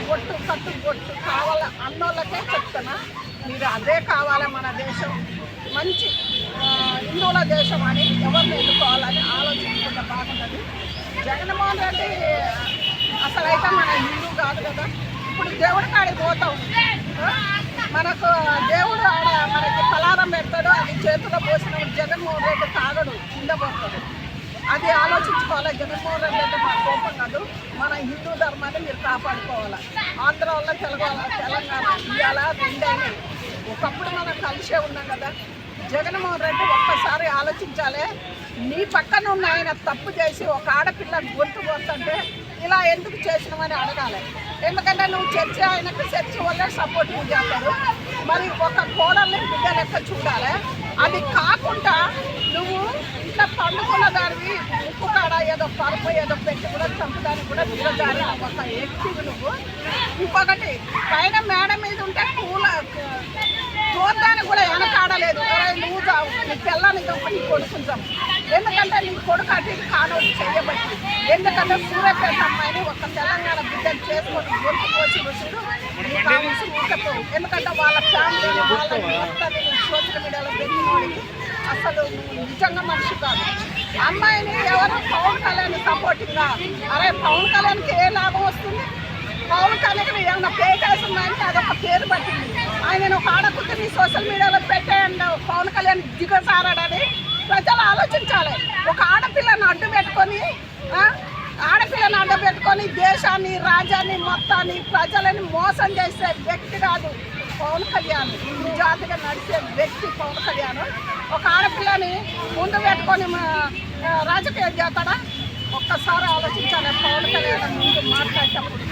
బొట్టు కట్టు బొట్టు కావాల అన్నోళ్ళకే చెప్తున్నా, మీరు అదే కావాలి. మన దేశం మంచి హిందువుల దేశం అని ఎవరిని ఎన్నుకోవాలని ఆలోచించుకుంటే బాగుంటుంది. జగన్మోహన్ రెడ్డి అసలైతే మన హిందూ కాదు కదా. ఇప్పుడు దేవుడి కాడికి పోతాం, మనకు దేవుడు ఆడ మనకి పలారం పెడతాడు, అది చేతిలో పోసిన జగన్మోహన్ రెడ్డి తాగడు, కింద పోతాడు. అది ఆలోచించుకోవాలి. జగన్మోహన్ రెడ్డి అంటే మన కోపం కాదు, మన హిందూ ధర్మాన్ని మీరు కాపాడుకోవాలి. ఆంధ్ర వల్ల తెలంగాణ ఇవాళ రెండైనా ఒకప్పుడు మనం కలిసే ఉన్నాం కదా. జగన్మోహన్ రెడ్డి ఒక్కసారి ఆలోచించాలి. నీ పక్కన ఉన్న ఆయన తప్పు చేసి ఒక ఆడపిల్ల గొంతు పోతుంటే ఇలా ఎందుకు చేసినామని అడగాలి. ఎందుకంటే నువ్వు చర్చ ఆయనకు చర్చ వల్లే సపోర్టింగ్ చేస్తారు. మరి ఒక కోడల్ని బిడ్డ లెక్క చూడాలి. అది కాకుండా నువ్వు ఇట్లా పండుకున్న దానివి ఉప్పు కాడ ఏదో పరుపు ఏదో పెట్టి కూడా చంపడానికి కూడా దిగజారి ఒక ఎక్టివ్ నువ్వు. ఇంకొకటి పైన మేడ మీద ఉంటే చూడడానికి కూడా వెనకాడలేదు. నువ్వు చావు, నీ పిల్లని తప్ప నీ కొడుకుంటాం. ఎందుకంటే నీ కొడుకు అటు ఇటు కానోడు చేయబట్టి. ఎందుకంటే సూర్యపేట అమ్మాయిని ఒక తెలంగాణ బిడ్డను చేసుకొని గొంతు పోసి రుచుడు నీకు కావాల్సి ఊకపోవు. ఎందుకంటే వాళ్ళ ఫ్యామిలీని వాళ్ళ మొత్తాన్ని సోషల్ మీడియాలో పెట్టినోడికి అసలు నిజంగా మనిషి కాదు. అమ్మాయిని ఎవరో పవన్ కళ్యాణ్ సపోర్టింగ్గా, అరే పవన్ కళ్యాణ్కి ఏ లాభం వస్తుంది? పవన్ కళ్యాణ్ ఏమైనా పేకేసి ఉన్నాయంటే అదొక పేరు పట్టింది. ఆయన ఒక ఆడకుని సోషల్ మీడియాలో పెట్టేయండి పవన్ కళ్యాణ్ దిగసారాడని ప్రజలు ఆలోచించాలి. ఒక ఆడపిల్లను అడ్డు పెట్టుకొని దేశాన్ని రాజ్యాన్ని మొత్తాన్ని ప్రజలని మోసం చేసే వ్యక్తి కాదు పవన్ కళ్యాణ్. నిజాతిగా నడిచే వ్యక్తి పవన్ కళ్యాణ్. ఒక ఆడపిల్లని ముందు పెట్టుకొని రాజకీయం చేస్తాడా? ఒక్కసారి ఆలోచించాలి పవన్ కళ్యాణ్ ముందు మాట్లాడేటప్పుడు.